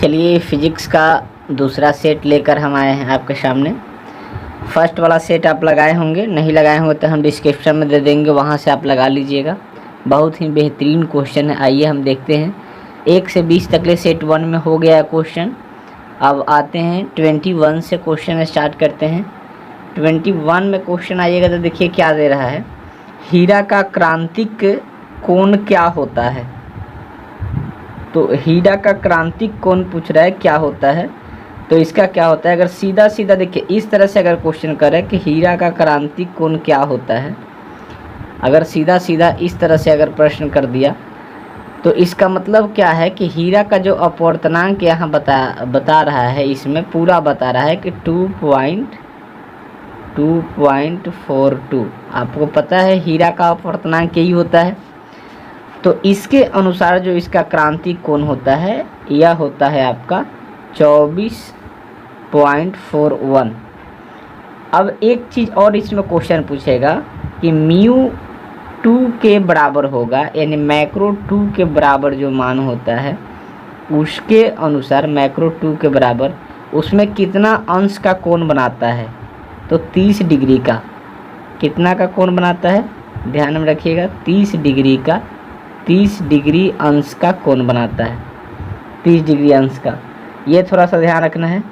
चलिए फिजिक्स का दूसरा सेट लेकर हम आए हैं आपके सामने। फर्स्ट वाला सेट आप लगाए होंगे, नहीं लगाए होंगे तो हम डिस्क्रिप्शन में दे देंगे, वहाँ से आप लगा लीजिएगा। बहुत ही बेहतरीन क्वेश्चन है। आइए हम देखते हैं। 1 से 20 तक ले सेट 1 में हो गया है क्वेश्चन। अब आते हैं 21 से क्वेश्चन स्टार्ट करते हैं। 21 में क्वेश्चन आइएगा तो देखिए क्या दे रहा है। हीरा का क्रांतिक कोण क्या होता है? तो हीरा का क्रांतिक कोण पूछ रहा है क्या होता है, तो इसका क्या होता है। अगर सीधा सीधा देखिए इस तरह से अगर क्वेश्चन करे कि हीरा का क्रांतिक कोण क्या होता है, अगर सीधा सीधा इस तरह से अगर प्रश्न कर दिया तो इसका मतलब क्या है कि हीरा का जो अपवर्तनांक यहाँ बता रहा है, इसमें पूरा बता रहा है कि 2.42। आपको पता है हीरा का अपवर्तनांक यही होता है। तो इसके अनुसार जो इसका क्रांतिक कोण होता है यह होता है आपका 24.41। अब एक चीज़ और इसमें क्वेश्चन पूछेगा कि म्यू 2 के बराबर होगा, यानी मैक्रो 2 के बराबर जो मान होता है उसके अनुसार मैक्रो 2 के बराबर उसमें कितना अंश का कोण बनाता है। तो 30 डिग्री का कितना का कोण बनाता है, ध्यान में रखिएगा। 30 डिग्री अंश का कोण बनाता है, 30 डिग्री अंश का। ये थोड़ा सा ध्यान रखना है।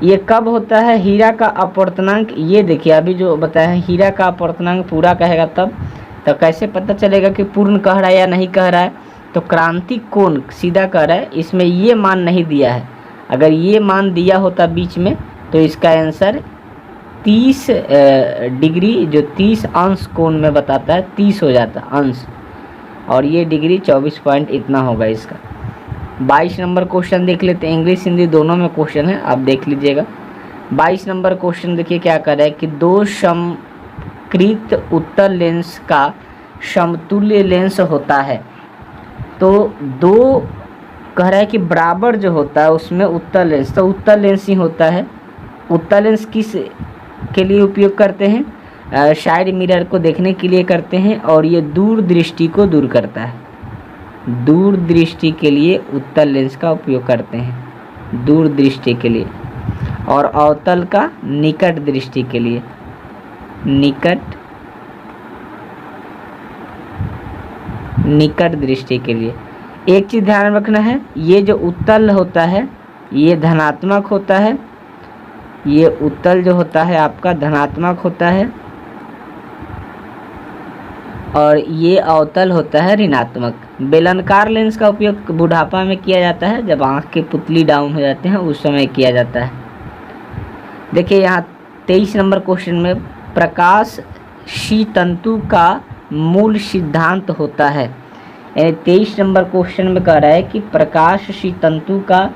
ये कब होता है हीरा का अपवर्तनांक, ये देखिए अभी जो बताया है हीरा का अपवर्तनांक पूरा कहेगा तब। तो कैसे पता चलेगा कि पूर्ण कह रहा है या नहीं कह रहा है। तो क्रांतिक कोण सीधा कह रहा है, इसमें ये मान नहीं दिया है। अगर ये मान दिया होता बीच में तो इसका आंसर 30 डिग्री, जो 30 अंश कोण में बताता है 30 हो जाता अंश, और ये डिग्री 24 पॉइंट इतना होगा इसका। 22 नंबर क्वेश्चन देख लेते हैं। इंग्लिश हिंदी दोनों में क्वेश्चन है, आप देख लीजिएगा। 22 नंबर क्वेश्चन देखिए क्या कर रहा है कि दो समकृत उत्तल लेंस का समतुल्य लेंस होता है। तो दो कह रहा है कि बराबर जो होता है उसमें उत्तल लेंस, तो उत्तल लेंस ही होता है। उत्तल लेंस किस के लिए उपयोग करते हैं, साइड मिरर को देखने के लिए करते हैं, और ये दूरदृष्टि को दूर करता है। दूरदृष्टि के लिए उत्तल लेंस का उपयोग करते हैं, दूरदृष्टि के लिए, और अवतल का निकट दृष्टि के लिए, निकट दृष्टि के लिए। एक चीज़ ध्यान रखना है, ये जो उत्तल होता है ये धनात्मक होता है, ये उत्तल जो होता है आपका धनात्मक होता है, और ये अवतल होता है ऋणात्मक। बेलनाकार लेंस का उपयोग बुढ़ापा में किया जाता है, जब आँख की पुतली डाउन हो जाते हैं उस समय किया जाता है। देखिए यहाँ 23 नंबर क्वेश्चन में प्रकाशीय तंतु का मूल सिद्धांत होता है। यानी 23 नंबर क्वेश्चन में कह रहा है कि प्रकाशीय तंतु का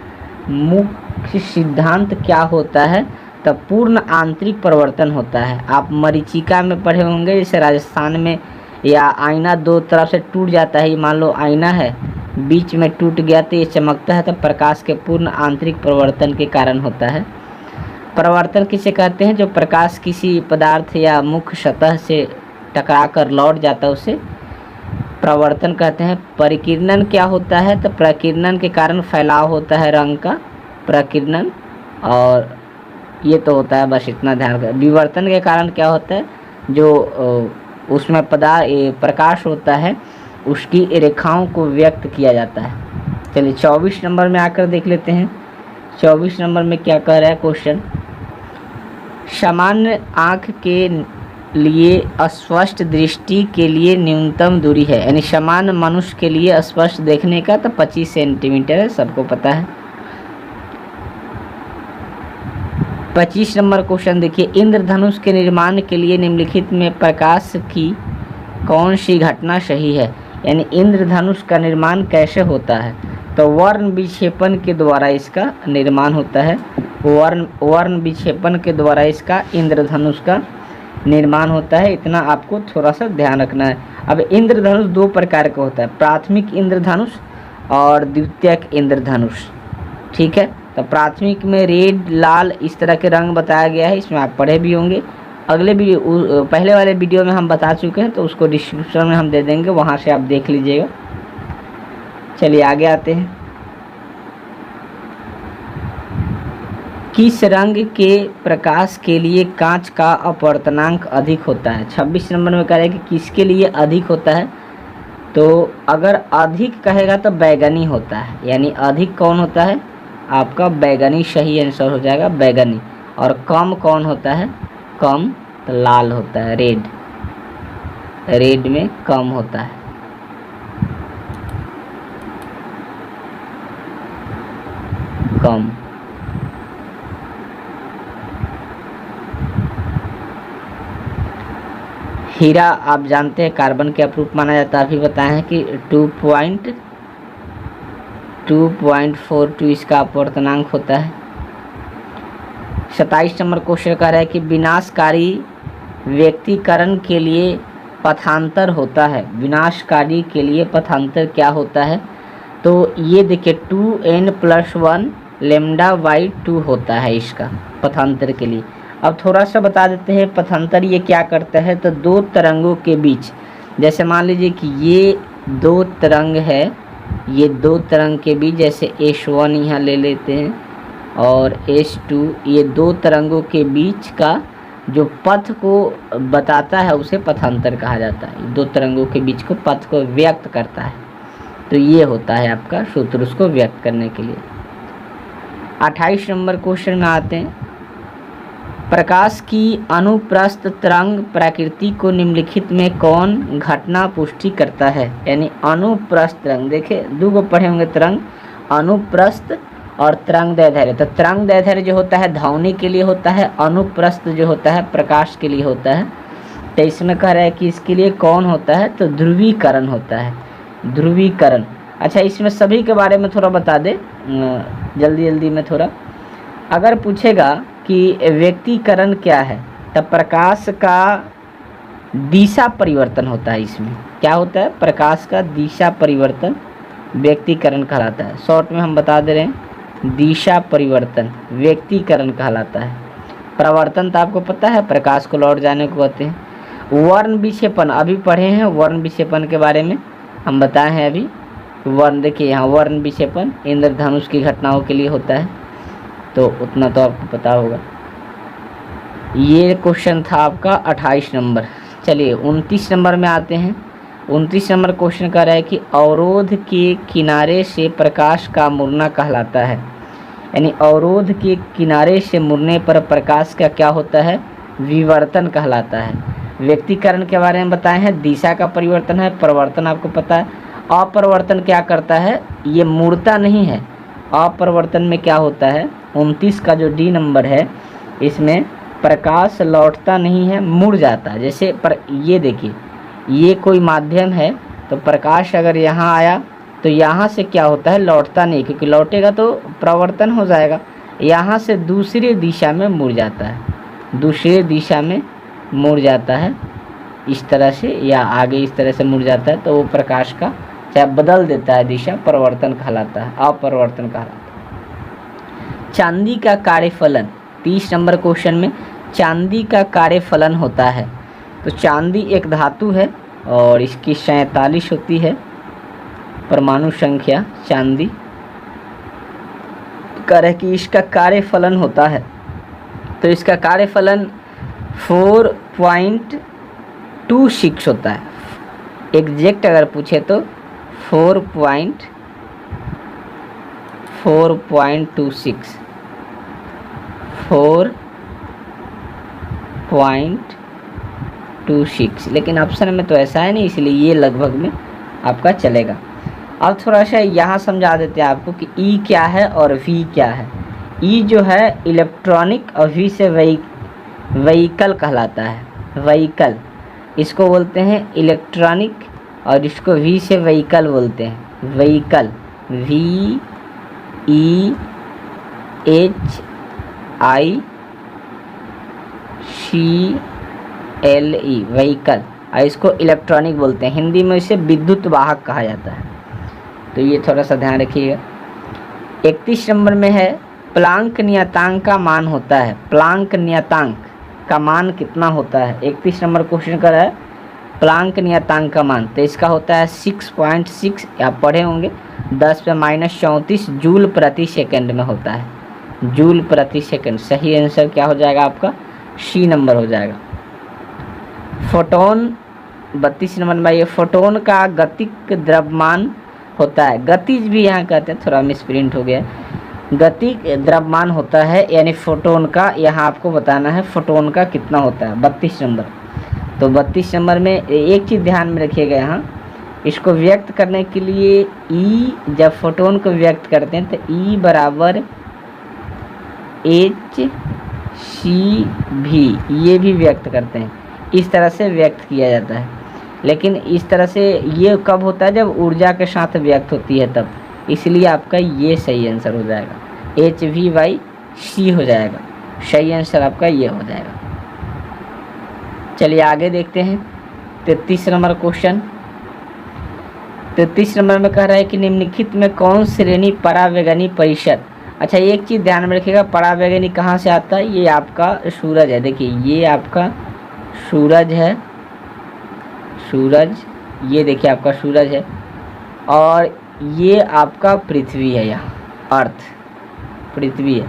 मुख्य सिद्धांत क्या होता है। तब पूर्ण आंतरिक परिवर्तन होता है। आप मरीचिका में पढ़े होंगे, जैसे राजस्थान में, या आईना दो तरफ से टूट जाता है। मान लो आईना है, बीच में टूट गया तो ये चमकता है, तब प्रकाश के पूर्ण आंतरिक परिवर्तन के कारण होता है। परिवर्तन किसे कहते हैं, जो प्रकाश किसी पदार्थ या मुख्य सतह से टकरा कर लौट जाता है उसे प्रवर्तन कहते हैं। परिकिरणन क्या होता है, तो प्रकिरणन के कारण फैलाव होता है रंग का, प्रकिरणन, और ये तो होता है, बस इतना ध्यान रखें। विवर्तन के कारण क्या होता है, जो उसमें प्रकाश होता है उसकी रेखाओं को व्यक्त किया जाता है। चलिए 24 नंबर में आकर देख लेते हैं। 24 नंबर में क्या कह रहा है क्वेश्चन, सामान्य आँख के लिए अस्पष्ट दृष्टि के लिए न्यूनतम दूरी है, यानी सामान्य मनुष्य के लिए स्पष्ट देखने का तो 25 सेंटीमीटर है, सबको पता है। 25 नंबर क्वेश्चन देखिए, इंद्रधनुष के निर्माण के लिए निम्नलिखित में प्रकाश की कौन सी घटना सही है। यानी इंद्रधनुष का निर्माण कैसे होता है, तो वर्ण विक्षेपण के द्वारा इसका निर्माण होता है। वर्ण विक्षेपण के द्वारा इसका इंद्रधनुष का निर्माण होता है। इतना आपको थोड़ा सा ध्यान रखना है। अब इंद्रधनुष दो प्रकार का होता है, प्राथमिक इंद्रधनुष और द्वितीयक इंद्रधनुष, ठीक है। तो प्राथमिक में रेड, लाल इस तरह के रंग बताया गया है, इसमें आप पढ़े भी होंगे। अगले वीडियो, पहले वाले वीडियो में हम बता चुके हैं, तो उसको डिस्क्रिप्शन में हम दे देंगे, वहाँ से आप देख लीजिएगा। चलिए आगे आते हैं। किस रंग के प्रकाश के लिए कांच का अपवर्तनांक अधिक होता है? 26 नंबर में कह रहे हैं कि किसके लिए अधिक होता है, तो अगर अधिक कहेगा तो बैगनी होता है, यानी अधिक कौन होता है आपका बैगनी सही आंसर हो जाएगा, बैगनी। और कम कौन होता है, कम तो लाल होता है, रेड, रेड में कम होता है। कम। हीरा आप जानते हैं कार्बन के अपरूप माना जाता है, अभी बताए हैं कि 2.42 इसका अपवर्तनांक होता है। 27 नंबर क्वेश्चन कह रहा है कि विनाशकारी व्यक्तिकरण के लिए पथांतर होता है, विनाशकारी के लिए पथांतर क्या होता है, तो ये देखिए 2n+1 λ/2 होता है इसका पथांतर के लिए। अब थोड़ा सा बता देते हैं पथांतर ये क्या करता है, तो दो तरंगों के बीच, जैसे मान लीजिए कि ये दो तरंग है, ये दो तरंग के बीच, जैसे S1 यहाँ ले लेते हैं और S2, ये दो तरंगों के बीच का जो पथ को बताता है उसे पथांतर कहा जाता है। दो तरंगों के बीच को पथ को व्यक्त करता है, तो ये होता है आपका सूत्र उसको व्यक्त करने के लिए। 28 नंबर क्वेश्चन में आते हैं, प्रकाश की अनुप्रस्थ तरंग प्रकृति को निम्नलिखित में कौन घटना पुष्टि करता है, यानी अनुप्रस्थ तरंग, देखिए दो को पढ़े होंगे तरंग, अनुप्रस्थ और तरंग दैर्ध्य। तो तरंग दैर्ध्य जो होता है ध्वनि के लिए होता है, अनुप्रस्थ जो होता है प्रकाश के लिए होता है। तो इसमें कह रहा है कि इसके लिए कौन होता है, तो ध्रुवीकरण होता है, ध्रुवीकरण। अच्छा, इसमें सभी के बारे में थोड़ा बता दे जल्दी जल्दी में थोड़ा। अगर पूछेगा कि व्यक्तिकरण क्या है, तब प्रकाश का दिशा परिवर्तन होता है। इसमें क्या होता है, प्रकाश का दिशा परिवर्तन व्यक्तिकरण कहलाता है। शॉर्ट में हम बता दे रहे हैं, दिशा परिवर्तन व्यक्तिकरण कहलाता है। प्रवर्तन तो आपको पता है, प्रकाश को लौट जाने को कहते हैं। वर्ण विक्षेपण अभी पढ़े हैं, वर्ण विक्षेपण के बारे में हम बताए हैं अभी। वर्ण देखिए यहाँ, वर्ण विक्षेपण इंद्रधनुष की घटनाओं के लिए होता है, तो उतना तो आपको पता होगा। ये क्वेश्चन था आपका 28 नंबर। चलिए 29 नंबर में आते हैं। 29 नंबर क्वेश्चन कह रहा है कि अवरोध के किनारे से प्रकाश का मुड़ना कहलाता है, यानी अवरोध के किनारे से मुड़ने पर प्रकाश का क्या होता है, विवर्तन कहलाता है। व्यक्तिकरण के बारे में बताए हैं, दिशा का परिवर्तन है, परिवर्तन आपको पता है। अपरिवर्तन क्या करता है, ये मुड़ता नहीं है। अपरिवर्तन में क्या होता है, 29 का जो डी नंबर है, इसमें प्रकाश लौटता नहीं है, मुड़ जाता है। जैसे पर ये देखिए, ये कोई माध्यम है, तो प्रकाश अगर यहाँ आया तो यहाँ से क्या होता है, लौटता नहीं, क्योंकि लौटेगा तो प्रवर्तन हो जाएगा। यहाँ से दूसरी दिशा में मुड़ जाता है, दूसरे दिशा में मुड़ जाता है इस तरह से, या आगे इस तरह से मुड़ जाता है, तो वो प्रकाश का चाहे बदल देता है दिशा, परिवर्तन कहलाता है, अपरिवर्तन कहलाता है। चांदी का कार्यफलन, 30 नंबर क्वेश्चन में चांदी का कार्यफलन होता है। तो चांदी एक धातु है और इसकी 47 होती है परमाणु संख्या। चांदी कह रहे कि इसका कार्यफलन होता है, तो इसका कार्यफलन 4.26 होता है। एग्जैक्ट अगर पूछे तो 4.26, लेकिन ऑप्शन में तो ऐसा है नहीं, इसलिए ये लगभग में आपका चलेगा। अब थोड़ा सा यहाँ समझा देते हैं आपको कि ई क्या है और वी क्या है। ई जो है इलेक्ट्रॉनिक और वी से व्हीकल कहलाता है, व्हीकल इसको बोलते हैं इलेक्ट्रॉनिक, और इसको वी से व्हीकल बोलते हैं, व्हीकल, VEHICLE, व्हीकल। और इसको इलेक्ट्रॉनिक बोलते हैं, हिंदी में इसे विद्युत वाहक कहा जाता है, तो ये थोड़ा सा ध्यान रखिएगा। 31 नंबर में है, प्लांक नियतांक का मान होता है, प्लांक नियतांक का मान कितना होता है। 31 नंबर क्वेश्चन कर रहा है प्लांक नियतांक का मान, तो इसका होता है 6.6, आप पढ़े होंगे 10 पे -34 जूल प्रति सेकंड में होता है। जूल प्रति सेकंड। सही आंसर क्या हो जाएगा आपका? सी नंबर हो जाएगा। फोटोन 32 नंबर में, ये फोटोन का गतिक द्रव्यमान होता है, गतिज भी यहाँ कहते हैं, थोड़ा मिसप्रिंट हो गया। गतिक द्रव्यमान होता है यानी फोटोन का, यहाँ आपको बताना है फोटोन का कितना होता है 32 नंबर। तो 32 नंबर में एक चीज़ ध्यान में रखिएगा, यहाँ इसको व्यक्त करने के लिए ई, जब फोटोन को व्यक्त करते हैं तो ई बराबर hc(v) ये भी व्यक्त करते हैं, इस तरह से व्यक्त किया जाता है। लेकिन इस तरह से ये कब होता है? जब ऊर्जा के साथ व्यक्त होती है तब, इसलिए आपका ये सही आंसर हो जाएगा, hv/c हो जाएगा। सही आंसर आपका ये हो जाएगा। चलिए आगे देखते हैं 33 नंबर क्वेश्चन। 33 नंबर में कह रहा है कि निम्नलिखित में कौन श्रेणी परावैगनी परिषद। अच्छा, एक चीज़ ध्यान में रखिएगा, परावैगनी कहाँ से आता है? ये आपका सूरज है, देखिए ये आपका सूरज है, सूरज, ये देखिए आपका सूरज है, और ये आपका पृथ्वी है, यहाँ अर्थ पृथ्वी है।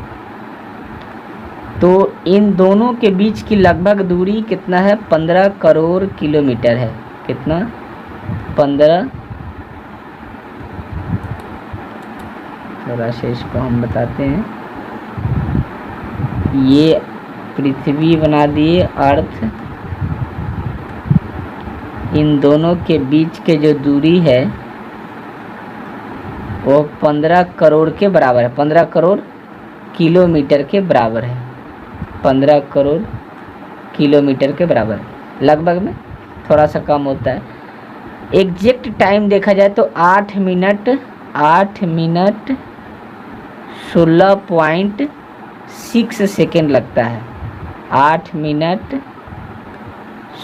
तो इन दोनों के बीच की लगभग दूरी कितना है? 15 करोड़ किलोमीटर है। कितना? 15, थोड़ा से इसको हम बताते हैं, ये पृथ्वी बना दिए अर्थ, इन दोनों के बीच के जो दूरी है वो 15 करोड़ के बराबर है, 15 करोड़ किलोमीटर के बराबर है, 15 करोड़ किलोमीटर के बराबर है। लगभग में थोड़ा सा कम होता है। एग्जैक्ट टाइम देखा जाए तो 8 मिनट 16.6 सेकेंड लगता है। 8 मिनट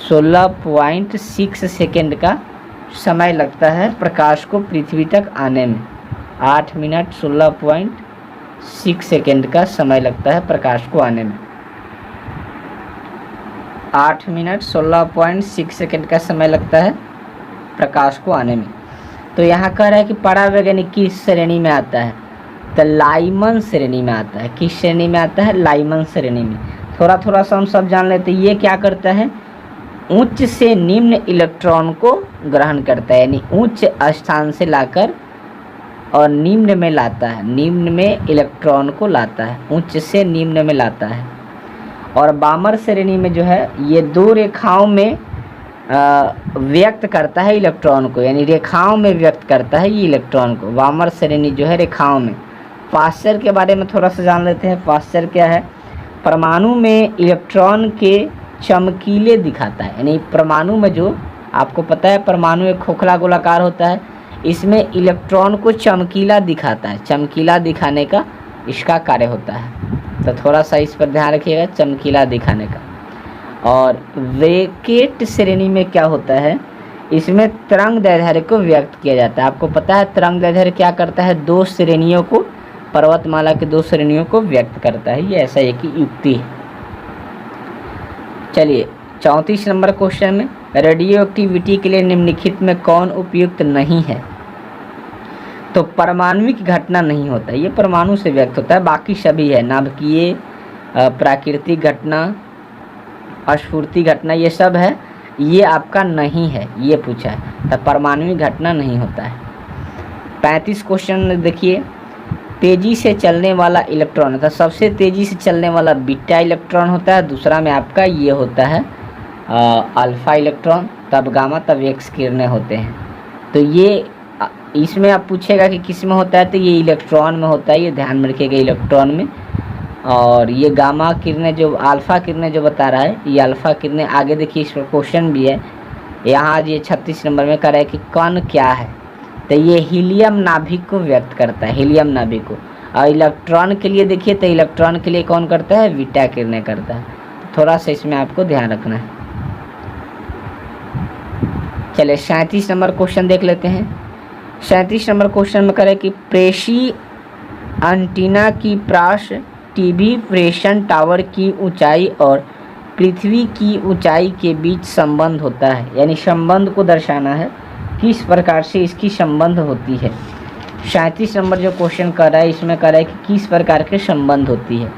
16.6 सेकेंड का समय लगता है प्रकाश को पृथ्वी तक आने में। 8 मिनट 16.6 सेकेंड का समय लगता है प्रकाश को आने में। 8 मिनट 16.6 सेकेंड का समय लगता है प्रकाश को आने में। तो यहाँ कह रहा है कि परावैगनी किस श्रेणी में आता है? तो लाइमन श्रेणी में आता है। किस श्रेणी में आता है? लाइमन श्रेणी में। थोड़ा सा हम सब जान लेते हैं। ये क्या करता है? उच्च से निम्न इलेक्ट्रॉन को ग्रहण करता है, यानी उच्च स्थान से लाकर और निम्न में लाता है, निम्न में इलेक्ट्रॉन को लाता है, उच्च से निम्न में लाता है। और बामर श्रेणी में जो है ये दो रेखाओं में व्यक्त करता है इलेक्ट्रॉन को, यानी रेखाओं में व्यक्त करता है ये इलेक्ट्रॉन को। वामर श्रेणी जो है रेखाओं में। पाश्चर के बारे में थोड़ा सा जान लेते हैं। पाश्चर क्या है? परमाणु में इलेक्ट्रॉन के चमकीले दिखाता है, यानी परमाणु में जो आपको पता है परमाणु एक खोखला गोलाकार होता है, इसमें इलेक्ट्रॉन को चमकीला दिखाता है, चमकीला दिखाने का इसका कार्य होता है। तो थोड़ा सा इस पर ध्यान रखिएगा, चमकीला दिखाने का। और वेकेट श्रेणी में क्या होता है? इसमें तरंग दैर्ध्य को व्यक्त किया जाता है। आपको पता है तरंग दैर्ध्य क्या करता है? दो श्रेणियों को, पर्वतमाला की दो श्रेणियों को व्यक्त करता है। ये ऐसा एक युक्ति है। चलिए 34 नंबर क्वेश्चन में, रेडियो एक्टिविटी के लिए निम्नलिखित में कौन उपयुक्त नहीं है? तो परमाणुविक घटना नहीं होता, ये परमाणु से व्यक्त होता है, बाकी सभी है। नाभिकीय, प्राकृतिक घटना, अस्फूर्ति घटना, ये सब है, ये आपका नहीं है, ये पूछा है। तो परमाणुविक घटना नहीं होता है। 35 क्वेश्चन देखिए, तेजी से चलने वाला इलेक्ट्रॉन, तो सबसे तेजी से चलने वाला बीटा इलेक्ट्रॉन होता है, दूसरा में आपका ये होता है अल्फा इलेक्ट्रॉन, तब गामा, तब एक्स किरणें होते हैं। तो ये इसमें आप पूछेगा कि किस में होता है, तो ये इलेक्ट्रॉन में होता है, ये ध्यान में रखिएगा, इलेक्ट्रॉन में। और ये गामा किरणें जो अल्फा किरणें जो बता रहा है, ये अल्फा किरणें। आगे देखिए इसमें क्वेश्चन भी है यहाँ, ये 36 नंबर में कह रहा है कि कण क्या है? तो ये हीलियम नाभिक को व्यक्त करता है, हीलियम नाभिक को। और इलेक्ट्रॉन के लिए देखिए, तो इलेक्ट्रॉन के लिए कौन करता है? बीटा किरणें करता है। थोड़ा सा इसमें आपको ध्यान रखना है। चलिए 37 नंबर क्वेश्चन देख लेते हैं। 37 नंबर क्वेश्चन में करें कि प्रेषी एंटीना की प्रास टीवी प्रेषण टावर की ऊंचाई और पृथ्वी की ऊंचाई के बीच संबंध होता है, यानी संबंध को दर्शाना है, किस प्रकार से इसकी संबंध होती है। 37 नंबर जो क्वेश्चन कर रहा है इसमें कर रहा है कि किस प्रकार के संबंध होती है।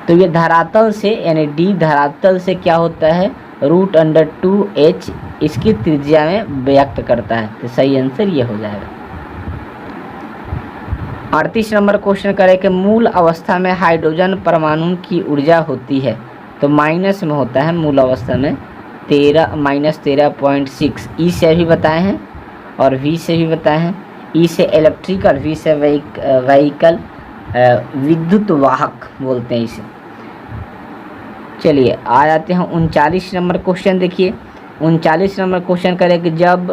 तो ये धरातल से यानी डी धरातल से क्या होता है, √2h इसकी त्रिज्या में व्यक्त करता है। तो सही आंसर ये हो जाएगा। 38 नंबर क्वेश्चन करें कि मूल अवस्था में हाइड्रोजन परमाणु की ऊर्जा होती है। तो माइनस में होता है मूल अवस्था में -13.6। ई से भी बताए हैं और वी से भी बताए हैं। ई से इलेक्ट्रिकल, वी से व्हीकल, विद्युत वाहक बोलते हैं इसे। चलिए आ जाते हैं 39 नंबर क्वेश्चन। देखिए 39 नंबर क्वेश्चन करें कि जब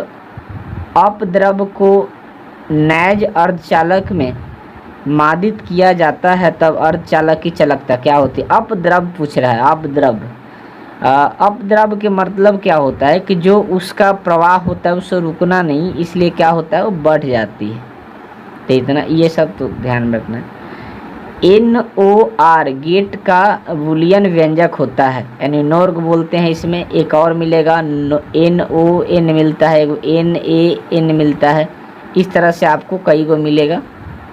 अपद्रव को नैज अर्धचालक में मादित किया जाता है तब अर्धचालक की चालकता क्या होती है। अपद्रव पूछ रहा है, अपद्रव। अपद्रव के मतलब क्या होता है कि जो उसका प्रवाह होता है उससे रुकना नहीं, इसलिए क्या होता है वो बढ़ जाती है। तो इतना ये सब तो ध्यान में रखना है। NOR गेट का बूलियन व्यंजक होता है, यानी नॉर्ग बोलते हैं। इसमें एक और मिलेगा NON मिलता है, एगो NAN मिलता है। इस तरह से आपको कई गो मिलेगा।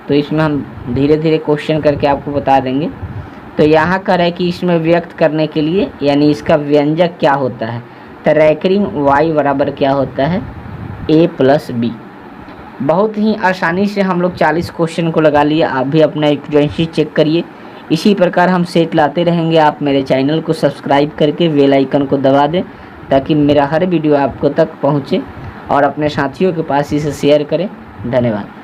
तो इसमें हम धीरे धीरे क्वेश्चन करके आपको बता देंगे। तो यहाँ कर है कि इसमें व्यक्त करने के लिए यानी इसका व्यंजक क्या होता है। तो रैकरिंग y बराबर क्या होता है, A+B। बहुत ही आसानी से हम लोग 40 क्वेश्चन को लगा लिए। आप भी अपना एक्यूरेंसी चेक करिए। इसी प्रकार हम सेट लाते रहेंगे। आप मेरे चैनल को सब्सक्राइब करके बेल आइकन को दबा दें ताकि मेरा हर वीडियो आपको तक पहुँचे और अपने साथियों के पास इसे शेयर करें। धन्यवाद।